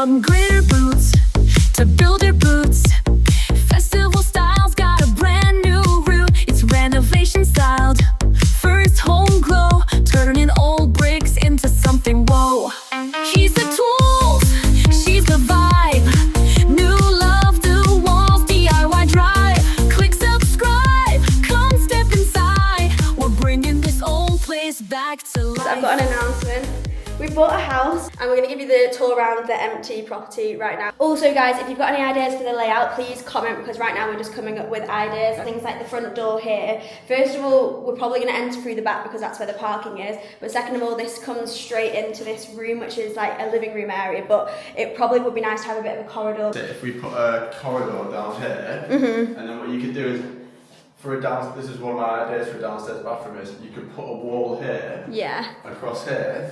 Upgrade your boots to build your boots. Festival styles got a brand new route. It's renovation styled. First home glow, turning old bricks into something whoa. He's the tools, she's the vibe. New love, new walls, DIY drive. Click subscribe, come step inside. We're bringing this old place back to life. I've got an announcement. We've bought a house and we're going to give you the tour around the empty property right now. Also guys, if you've got any ideas for the layout, please comment, because right now we're just coming up with ideas. Things like the front door here. First of all, we're probably going to enter through the back because that's where the parking is. But second of all, this comes straight into this room, which is like a living room area. But it probably would be nice to have a bit of a corridor. If we put a corridor down here, and then what you could do is, this is one of my ideas for a downstairs bathroom, is you could put a wall here, across here,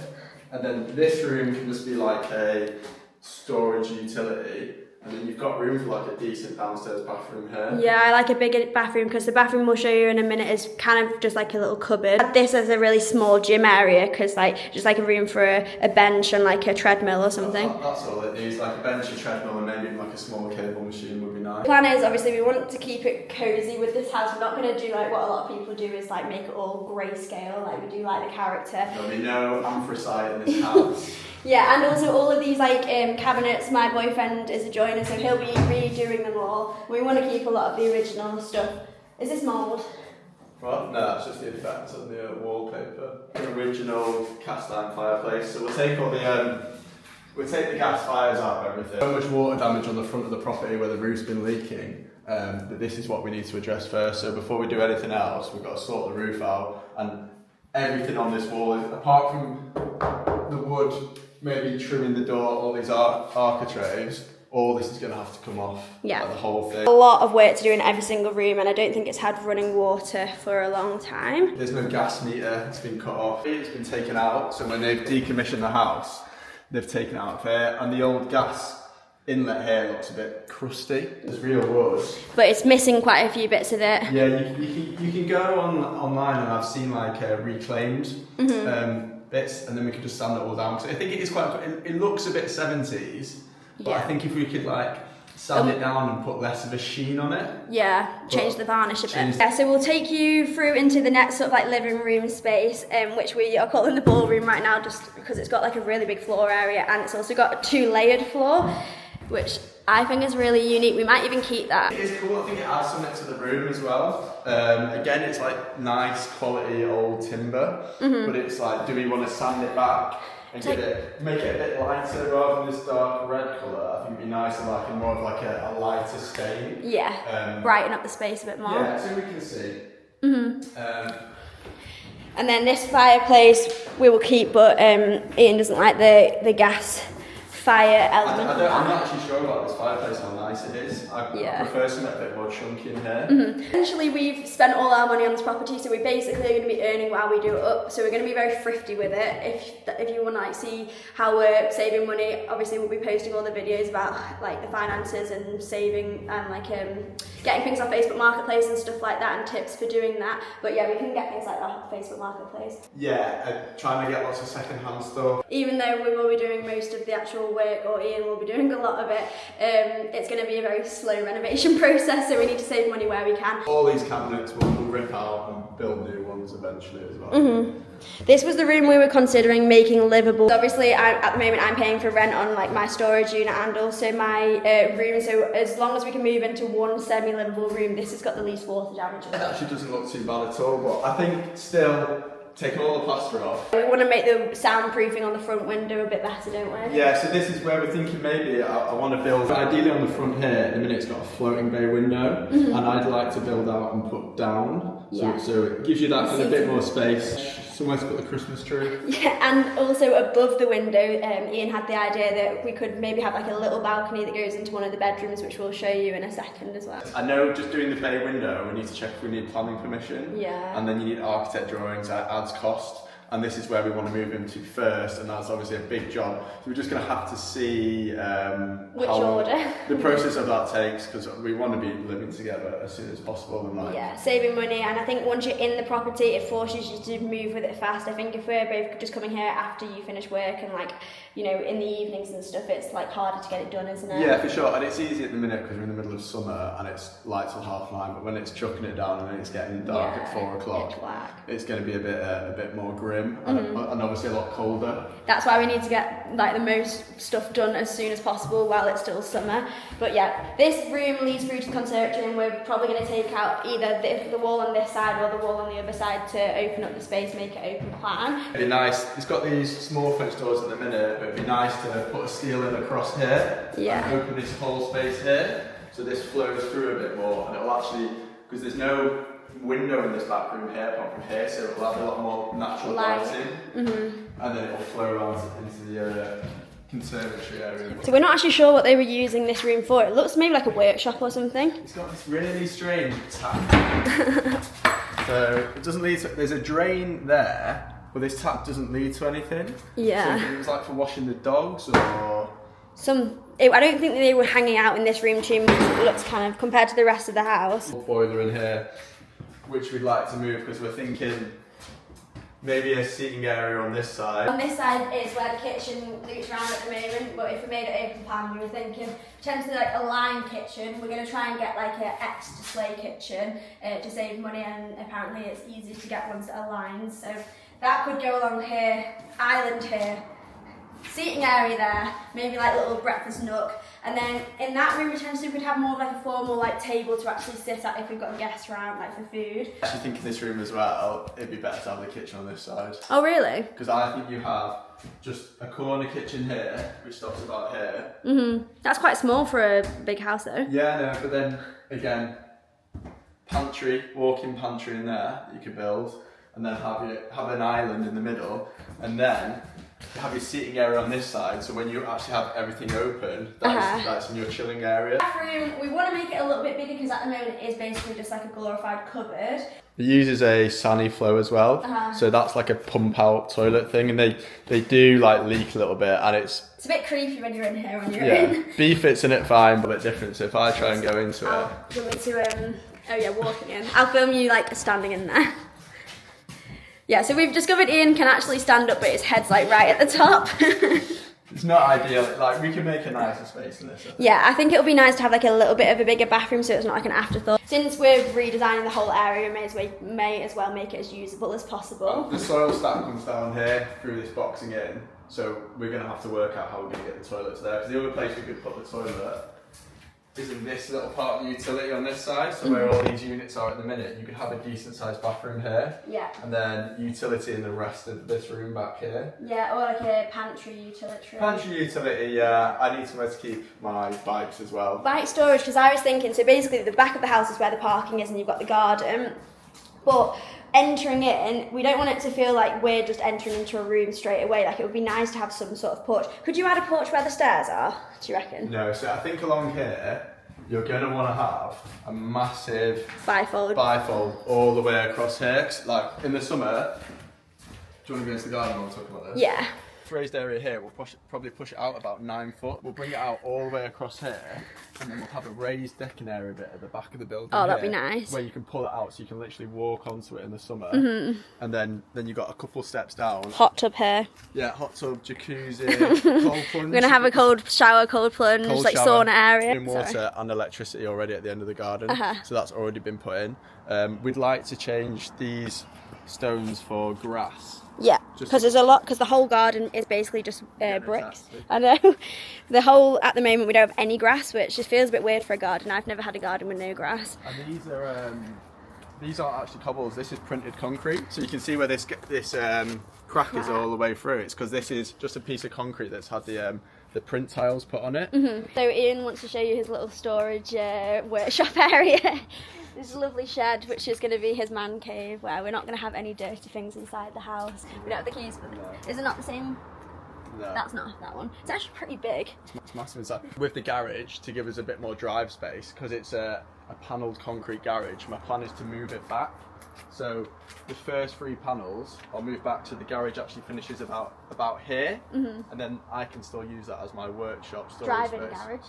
and then this room can just be like a storage utility, and then you've got room for like a decent downstairs bathroom here. Yeah, I like a bigger bathroom because the bathroom we'll show you in a minute is kind of just like a little cupboard. This is a really small gym area because like just like a room for a bench and like a treadmill or something. That's all it needs, like a bench, a treadmill, and maybe like a small cable machine would be nice. The plan is obviously we want to keep it cozy with this house. We're not going to do like what a lot of people do, is like make it all grayscale, like we do like the character. There'll be no anthracite in this house. Yeah, and also all of these like cabinets, my boyfriend is a joiner, so he'll be redoing them all. We want to keep a lot of the original stuff. Is this mould? What? No, that's just the effects of the wallpaper. An original cast iron fireplace. So we'll take all the gas fires out of everything. So much water damage on the front of the property where the roof's been leaking. But this is what we need to address first. So before we do anything else, we've got to sort the roof out, and everything on this wall, apart from the wood, maybe trimming the door, all these architraves, all this is going to have to come off. Yeah. Like the whole thing. A lot of work to do in every single room, and I don't think it's had running water for a long time. There's no gas meter, it's been cut off. It's been taken out, so when they've decommissioned the house, they've taken it out there, and the old gas inlet here looks a bit crusty. There's real wood, but it's missing quite a few bits of it. Yeah, you can go online, and I've seen like reclaimed bits, and then we could just sand it all down. So I think it is quite. It looks a bit 70s, but I think if we could like sand it down and put less of a sheen on it. Yeah, change the varnish a bit. Yeah, so we'll take you through into the next sort of like living room space, which we are calling the ballroom right now, just because it's got like a really big floor area, and it's also got a 2-layered floor, which I think is really unique. We might even keep that. It is cool. I think it adds something to the room as well. Again, it's like nice quality old timber, but it's like, do we want to sand it back and make it a bit lighter rather than this dark red colour? I think it'd be nicer, like in more of like a lighter stain. Yeah, brighten up the space a bit more. Yeah, so we can see. And then this fireplace we will keep, but Ian doesn't like the gas fire element. I'm not actually sure about this fireplace, how nice it is. I prefer something a bit more chunky in here. Essentially, we've spent all our money on this property, so we basically are going to be earning while we do it up. So we're going to be very thrifty with it. If you want to like see how we're saving money, obviously we'll be posting all the videos about like the finances and saving and like getting things on Facebook Marketplace and stuff like that, and tips for doing that. But yeah, we can get things like that on Facebook Marketplace. Yeah, trying to get lots of second-hand stuff. Even though we will be doing most of the actual work, or Ian will be doing a lot of it, it's going to be a very slow renovation process, so we need to save money where we can. All these cabinets we'll rip out and build new ones eventually as well. This was the room we were considering making livable. So obviously, at the moment, I'm paying for rent on like my storage unit and also my room. So as long as we can move into one semi-livable room, this has got the least water damage. It actually doesn't look too bad at all, but I think still, taking all the plaster off. We want to make the soundproofing on the front window a bit better, don't we? Yeah, so this is where we're thinking maybe I want to build, ideally on the front here, in a minute it's got a floating bay window, and I'd like to build out and put down, so it gives you that kind of bit more space. Somewhere to put the Christmas tree. Yeah, and also above the window, Ian had the idea that we could maybe have like a little balcony that goes into one of the bedrooms, which we'll show you in a second as well. I know just doing the bay window, we need to check if we need planning permission. Yeah. And then you need architect drawings, that adds cost. and this is where we want to move him to first, and that's obviously a big job. So we're just going to have to see which order the process of that takes, because we want to be living together as soon as possible. And like, yeah, saving money, and I think once you're in the property, it forces you to move with it fast. I think if we're both just coming here after you finish work and like, you know, in the evenings and stuff, it's like harder to get it done, isn't it? Yeah, for sure. And it's easy at the minute because we're in the middle of summer and it's light till 9:30. But when it's chucking it down and then it's getting dark at 4 o'clock, it's going to be a bit more grim and obviously a lot colder. That's why we need to get like the most stuff done as soon as possible while it's still summer. But yeah, this room leads through to the conservatory, and we're probably going to take out either the wall on this side or the wall on the other side to open up the space, make it open plan. It'd be nice. It's got these small French doors at the minute, but it'd be nice to put a steel in across here and open this whole space here, so this flows through a bit more, and it'll actually, because there's no window in this back room here apart from here, so it'll have a lot more natural lighting, and then it'll flow around into the conservatory area. So we're not actually sure what they were using this room for. It looks maybe like a workshop or something. It's got this really strange tap. So it doesn't lead to, there's a drain there, but this tap doesn't lead to anything. Yeah. So it was like for washing the dogs or... I don't think they were hanging out in this room too much. It looks kind of, compared to the rest of the house. Boiler in here, which we'd like to move because we're thinking maybe a seating area on this side. On this side is where the kitchen loops around at the moment, but if we made it open plan, we were thinking potentially like a line kitchen. We're going to try and get like an X-display kitchen to save money, and apparently it's easy to get ones that are lined. So that could go along here, island here, seating area there, maybe like a little breakfast nook, and then in that room potentially we could have more of like a formal like table to actually sit at if we've got guests around, like for food. I actually think in this room as well, it'd be better to have the kitchen on this side. Oh really? Because I think you have just a corner kitchen here, which stops about here. That's quite small for a big house though. Yeah, no, but then again, pantry, walk-in pantry in there that you could build, and then have an island in the middle, and then have your seating area on this side, so when you actually have everything open, that's in your chilling area. Bathroom, we want to make it a little bit bigger because at the moment it is basically just like a glorified cupboard. It uses a Sani flow as well, so that's like a pump out toilet thing, and they do like leak a little bit, and it's a bit creepy when you're in here when you're in. B fits in it fine, but a bit different, so if I try and go into walking in. I'll film you like standing in there. Yeah, so we've discovered Ian can actually stand up, but his head's like right at the top. It's not ideal. Like, we can make a nicer space in this. Yeah, I think it would be nice to have like a little bit of a bigger bathroom, so it's not like an afterthought. Since we're redesigning the whole area, we may as well make it as usable as possible. The soil stack comes down here through this boxing in, so we're going to have to work out how we're going to get the toilets there. Because the other place we could put the toilet is in this little part of the utility on this side, so where all these units are at the minute. You could have a decent sized bathroom here, and then utility in the rest of this room back here. Yeah, or like a pantry utility. Pantry utility, yeah. I need somewhere to keep my bikes as well. Bike storage, because I was thinking, so basically the back of the house is where the parking is and you've got the garden, but entering in, we don't want it to feel like we're just entering into a room straight away. Like, it would be nice to have some sort of porch. Could you add a porch where the stairs are, do you reckon? No, so I think along here you're going to want to have a massive bifold all the way across here. Like in the summer, do you want to go into the garden while we're talking about this? Yeah. Raised area here, we'll probably push it out about 9 foot. We'll bring it out all the way across here, and then we'll have a raised decking area bit at the back of the building. Oh, that'd be nice. Where you can pull it out, so you can literally walk onto it in the summer. And then you've got a couple steps down. Hot tub here. Yeah, hot tub, jacuzzi, cold plunge. We're gonna have a cold shower, cold plunge, like sauna area. Water and electricity already at the end of the garden, so that's already been put in. We'd like to change these stones for grass. Yeah, because there's a lot, because the whole garden is basically just bricks. I know. At the moment we don't have any grass, which just feels a bit weird for a garden. I've never had a garden with no grass. And these aren't actually cobbles, this is printed concrete. So you can see where this crack is all the way through. It's because this is just a piece of concrete that's had the print tiles put on it. So Ian wants to show you his little storage workshop area. This lovely shed, which is going to be his man cave, where we're not going to have any dirty things inside the house. We don't have the keys for them. Is it not the same? No. That's not that one. It's actually pretty big. It's massive inside. With the garage, to give us a bit more drive space, because it's a panelled concrete garage, my plan is to move it back. So the first 3 panels, I'll move back to the garage. Actually finishes about here, and then I can still use that as my workshop storage Drive-in space. garage.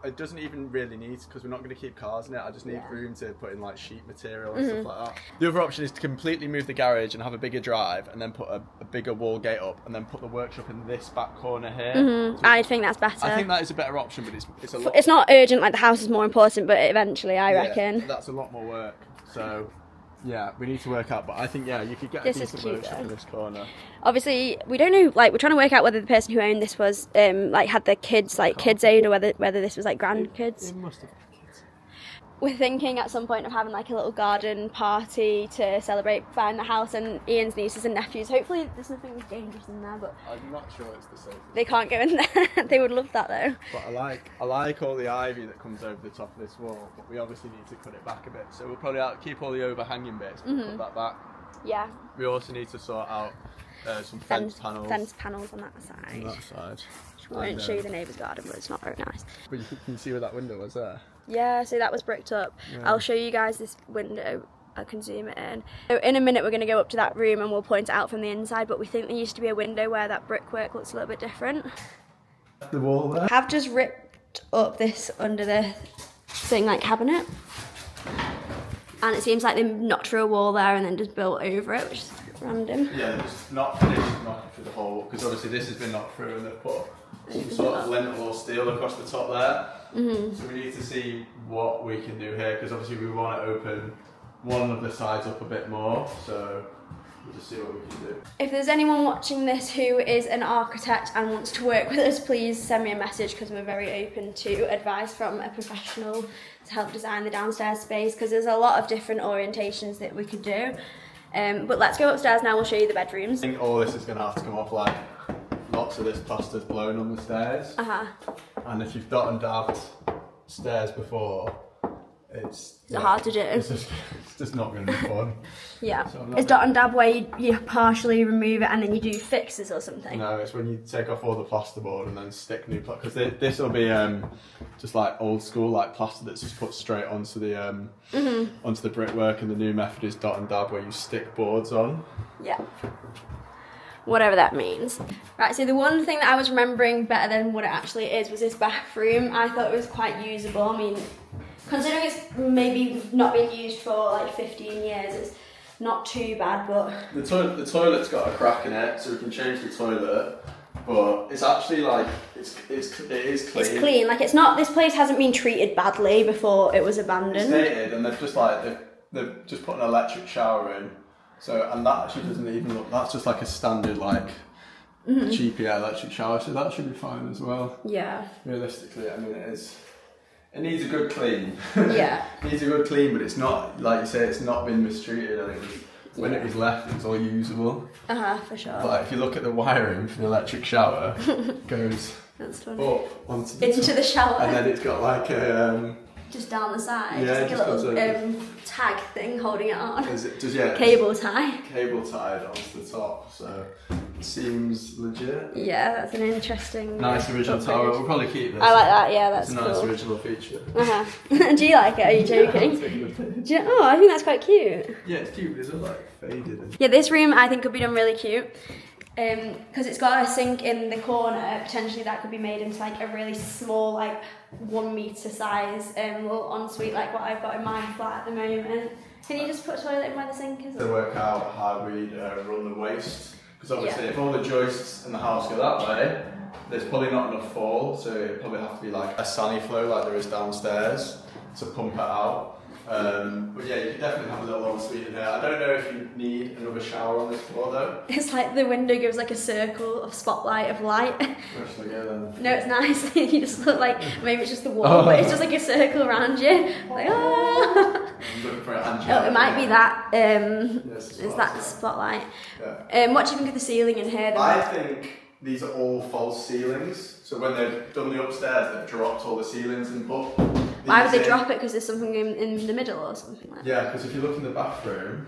It doesn't even really need, because we're not going to keep cars in it. I just need room to put in like sheet material and stuff like that. The other option is to completely move the garage and have a bigger drive, and then put a bigger wall gate up, and then put the workshop in this back corner here. So I think that's better. I think that is a better option, but it's a lot. It's not urgent, like the house is more important, but eventually I reckon. That's a lot more work. So yeah, we need to work out, but I think you could get a decent workshop in this corner. Obviously, we don't know, like, we're trying to work out whether the person who owned this was, like, had the kids, like, kids aid, or whether this was, like, grandkids. It must have been kids. We're thinking at some point of having, like, a little garden party to celebrate buying the house, and Ian's nieces and nephews. Hopefully there's nothing dangerous in there, but I'm not sure it's the safest. they can't go in there. They would love that, though. But I like all the ivy that comes over the top of this wall, but we obviously need to cut it back a bit. So we'll probably keep all the overhanging bits, but cut that back. Yeah. We also need to sort out some fence panels. Fence panels on that side. On that side. Which won't show you the neighbour's garden, but it's not very nice. But you can see where that window was there. Yeah, so that was bricked up. Yeah. I'll show you guys this window. I can zoom it in. So in a minute we're going to go up to that room and we'll point it out from the inside, but we think there used to be a window where that brickwork looks a little bit different. The wall there? I've just ripped up this under the thing, like, cabinet. And it seems like they knocked through a wall there and then just built over it, which is random. Yeah, they've just not finished knocking through the hole, because obviously this has been knocked through and they've put some sort of lintel or steel across the top there. So we need to see what we can do here, because obviously we want to open one of the sides up a bit more, so we'll just see what we can do. If there's anyone watching this who is an architect and wants to work with us, please send me a message, because we're very open to advice from a professional to help design the downstairs space, because there's a lot of different orientations that we could do. But let's go upstairs now, we'll show you the bedrooms. I think all this is going to have to come off, like, lots of this plaster's blown on the stairs. And if you've dot and dabbed stairs before, it's hard to do. It's just not going to be fun. Yeah. So Is dot and dab where you partially remove it and then you do fixes or something? No, it's when you take off all the plasterboard and then stick new plaster. Because this will be just like old school, like plaster that's just put straight onto the onto the brickwork, and the new method is dot and dab where you stick boards on. Yeah. Whatever that means. Right, so the one thing that I was remembering better than what it actually is was this bathroom. I thought it was quite usable. I mean, considering it's maybe not been used for like 15 years, it's not too bad, but... The toilet's got a crack in it, so we can change the toilet, but it's actually like, it is clean. It's clean, like it's not, this place hasn't been treated badly before it was abandoned. It's dated, and they've just like, they've just put an electric shower in. So, and that actually doesn't even look, that's just like a standard, like, cheap electric shower, so that should be fine as well. Yeah. Realistically, I mean, it needs a good clean. Yeah. It needs a good clean, but it's not, like you say, it's not been mistreated, and when it was left, it was all usable. For sure. But if you look at the wiring for the electric shower, it goes That's funny. up onto the shower. And then it's got like a... just down the side, yeah, just like a little tag thing holding it on. Cable tie. Cable tied onto the top, so it seems legit. Yeah, that's an interesting. Nice original tower. We'll probably keep this. I like that. Yeah, that's it's a cool. nice original feature. Do you like it? Are you joking? I think that's quite cute. Yeah, it's cute, but it's all like faded. Yeah, this room I think could be done really cute. Because it's got a sink in the corner, potentially that could be made into like a really small, like 1 metre size little ensuite, like what I've got in my flat at the moment. Can you just put a toilet in where the sink is? To work out how we'd run the waste, because obviously if all the joists in the house go that way, there's probably not enough fall, so it'd probably have to be like a sunny flow like there is downstairs to pump it out. But yeah, you can definitely have a little ensuite in here. I don't know if you need another shower on this floor though. It's like the window gives like a circle of spotlight of light. No, it's nice. You just look like, maybe it's just the wall, but it's just like a circle around you. Like, oh. I'm looking for an It might be that. Yes, is that spotlight? Yeah. What do you think of the ceiling in here? I think these are all false ceilings. So when they've done the upstairs, they've dropped all the ceilings and put. Why would they drop it? Because there's something in the middle or something like that? Yeah, because if you look in the bathroom,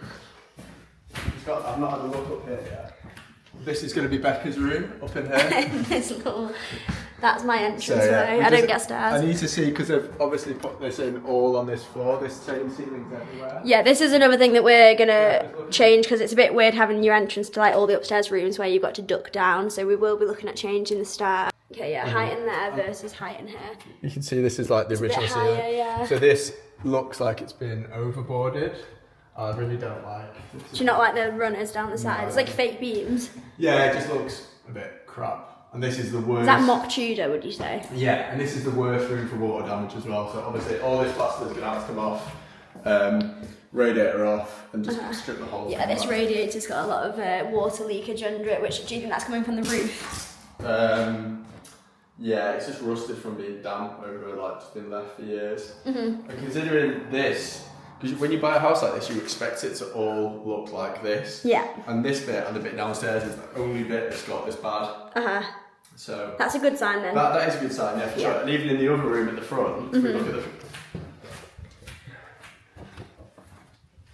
I've not had a look up here yet. This is going to be Becca's room up in here. This little That's my entrance So, yeah, way. we I don't just- get stairs. I need to see, because they've obviously put this in all on this floor, this same ceilings everywhere. Yeah, this is another thing that we're gonna change because it's a bit weird having your entrance to like all the upstairs rooms where you've got to duck down. So we will be looking at changing the stairs. Okay, yeah, height in there versus height in here. You can see this is like the original bit higher, ceiling. yeah. So this looks like it's been overboarded. I really don't like. Do you not like the runners down the side? No. It's like fake beams. Yeah, it just looks a bit crap. And this is the worst. Is that mock Tudor, would you say? Yeah, and this is the worst room for water damage as well. So obviously all this plaster is going to have to come off, radiator off, and just strip the whole Yeah, thing this back. radiator's got a lot of water leakage under it, which do you think that's coming from the roof? Yeah, it's just rusted from being damp over, like, just been left for years. And considering this, because when you buy a house like this, you expect it to all look like this. Yeah. And this bit and the bit downstairs is the only bit that's got this bad. So That's a good sign then. that is a good sign, yeah, for sure. And even in the other room at the front, if we look at the,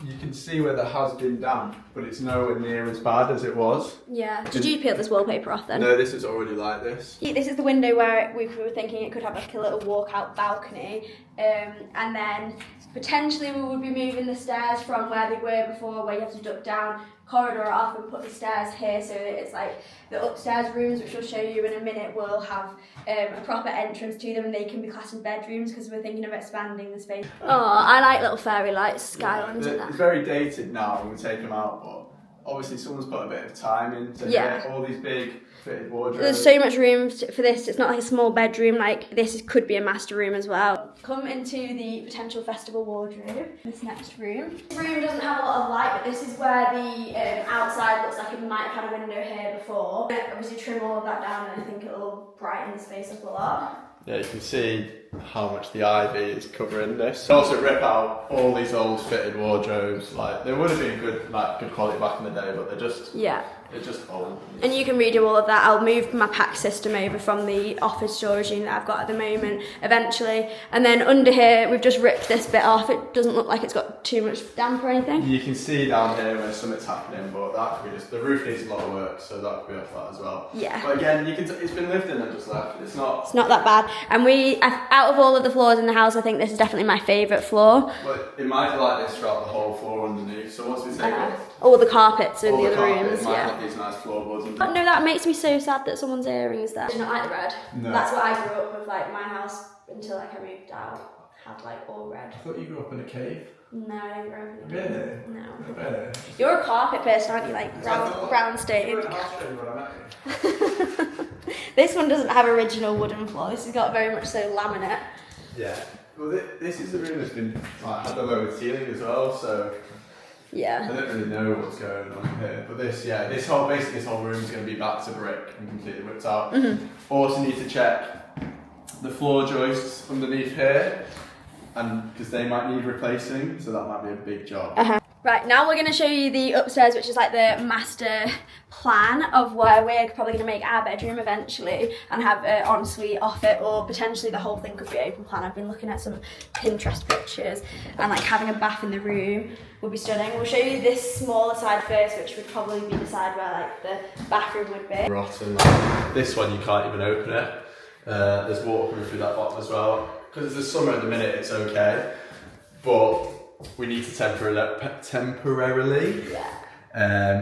you can see where there has been damp, but it's nowhere near as bad as it was. Yeah. Did you peel this wallpaper off then? No, this is already like this. Yeah, this is the window where we were thinking it could have like a little walkout balcony, and then potentially we would be moving the stairs from where they were before, where you have to duck down, corridor off and put the stairs here, so that it's like the upstairs rooms, which I'll show you in a minute, will have a proper entrance to them, and they can be classed as bedrooms because we're thinking of expanding the space. Oh, I like little fairy lights, skylines and that. It's very dated now when we take them out, but obviously someone's put a bit of time into get all these big fitted wardrobes. There's so much room for this. It's not like a small bedroom. Like this could be a master room as well. Come into the potential festival wardrobe. This next room. This room doesn't have a lot of light, but this is where the outside looks like it might have had a window here before. Obviously, trim all of that down, and I think it'll brighten the space up a lot. Yeah, you can see how much the ivy is covering this. Also rip out all these old fitted wardrobes. Like they would have been good quality back in the day, but they're just old. And you can redo all of that. I'll move my pack system over from the office storage unit that I've got at the moment eventually. And then under here, we've just ripped this bit off. It doesn't look like it's got too much damp or anything. You can see down here where something's happening, but that could be just, the roof needs a lot of work, so that could be off that as well. Yeah. But again, it's been lived in and just left. It's not that bad. And out of all of the floors in the house, I think this is definitely my favourite floor. But it might be like this throughout the whole floor underneath. So once we take all the carpets in the other rooms, these nice floorboards. Oh, no, that makes me so sad that someone's earrings there. Do you not like the red? No. That's what I grew up with, like my house until like I moved out had like all red. I thought you grew up in a cave. No, I didn't grow up in a cave. Really? No. Really? You're a carpet person, aren't you? Like brown stained. This one doesn't have original wooden floor. This has got very much so laminate. Yeah. Well, this is the room that's been had the lower ceiling as well, so. Yeah. I don't really know what's going on here, but this whole room is going to be back to brick and completely ripped out. Also need to check the floor joists underneath here, and because they might need replacing, so that might be a big job. Right, now we're going to show you the upstairs, which is like the master plan of where we're probably going to make our bedroom eventually and have an ensuite off it, or potentially the whole thing could be open plan. I've been looking at some Pinterest pictures, and like having a bath in the room would be stunning. We'll show you this smaller side first, which would probably be the side where like the bathroom would be. Rotten, like this one you can't even open it. There's waterproof through that bottom as well. Because it's the summer at the minute, it's okay, but we need to temporarily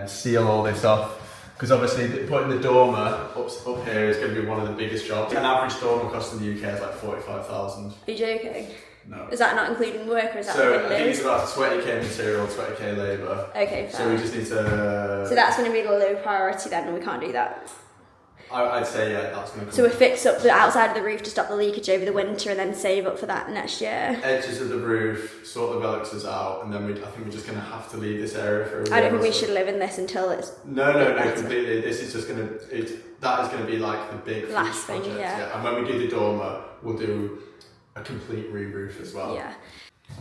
seal all this off, because obviously putting the dormer up here is going to be one of the biggest jobs. An average dormer cost in the UK is like 45,000. Are you joking? No. Is that not including work, or is that so I think it's about 20k material, 20k labour. Okay, fair. So we just need to. So that's going to be the low priority then, and we can't do that. I'd say that's going to come. So we fix up the outside of the roof to stop the leakage over the winter, and then save up for that next year. Edges of the roof, sort the velexes out, and then I think we're just going to have to leave this area for a while. I don't think we should live in this until it's. No, completely. This is just going to. That is going to be like the big last thing, project, yeah. And when we do the dormer, we'll do a complete re-roof as well. Yeah.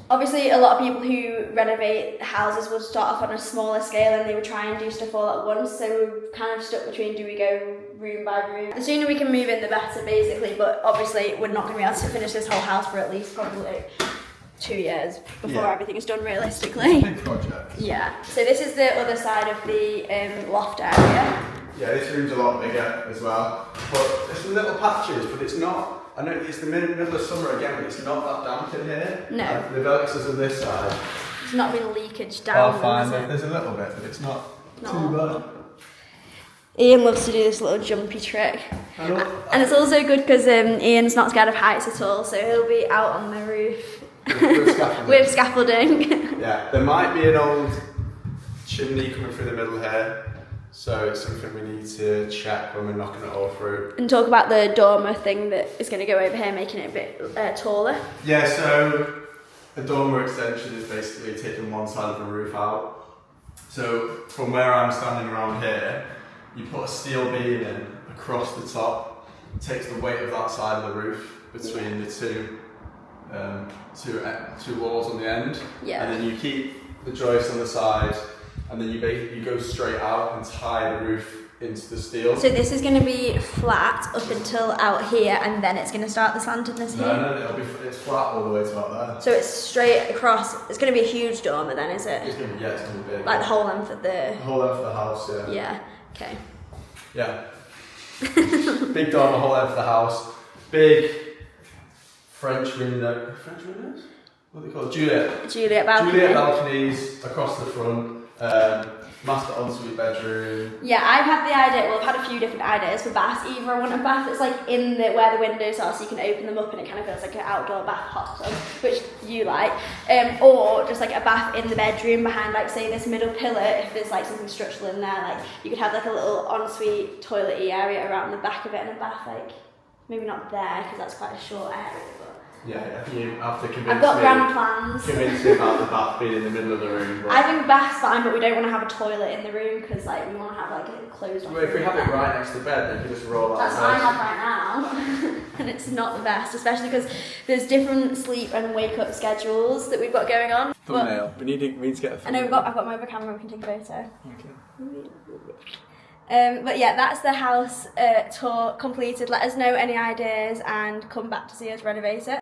Obviously, a lot of people who renovate houses will start off on a smaller scale, and they would try and do stuff all at once. So we're kind of stuck between, do we go room by room? The sooner we can move in, the better, basically. But obviously, we're not going to be able to finish this whole house for at least probably 2 years before everything is done realistically. It's a big project. Yeah. So this is the other side of the loft area. Yeah, this room's a lot bigger as well. But there's some little patches, but it's not. I know it's the middle of summer again, but it's not that damp in here. No. The velexes on this side. It's not been leakage down. Oh, fine. There's a little bit, but it's not too bad. Ian loves to do this little jumpy trick. And it's also good because Ian's not scared of heights at all, so he'll be out on the roof with scaffolding. with scaffolding. Yeah, there might be an old chimney coming through the middle here, so it's something we need to check when we're knocking it all through. And talk about the dormer thing that is going to go over here, making it a bit taller. Yeah, so a dormer extension is basically taking one side of the roof out. So from where I'm standing around here, you put a steel beam in across the top, takes the weight of that side of the roof between the two walls on the end, and then you keep the joist on the side, and then you go straight out and tie the roof into the steel. So this is going to be flat up until out here, and then it's going to start the slantedness here? No, it's flat all the way to out there. So it's straight across. It's going to be a huge dormer then, is it? It's going to be big. Like the whole length of the... The whole length of the house, yeah. Yeah, okay. Yeah. Big dormer, whole length of the house. Big French windows? What are they called? Juliet balcony. Juliet balconies across the front. Master ensuite bedroom. Yeah, I've had the idea, well, I've had a few different ideas for baths. Either I want a bath that's like in the where the windows are, so you can open them up and it kind of feels like an outdoor bath hot tub, which you like, or just like a bath in the bedroom behind, like say this middle pillar. If there's like something structural in there, like you could have like a little ensuite toilet-y area around the back of it, and a bath like maybe not there because that's quite a short area. Yeah, you have to convince I've got grand plans. Convince me about the bath being in the middle of the room. I think bath's fine, but we don't want to have a toilet in the room because like we want to have like a closed off. Well, if we have it right next to the bed, then you can just roll out. That's what I have right now, and it's not the best, especially because there's different sleep and wake up schedules that we've got going on. Thumbnail. We need to get a thumbnail. I know I've got my other camera. We can take a photo. Okay. But yeah, that's the house tour completed. Let us know any ideas and come back to see us renovate it.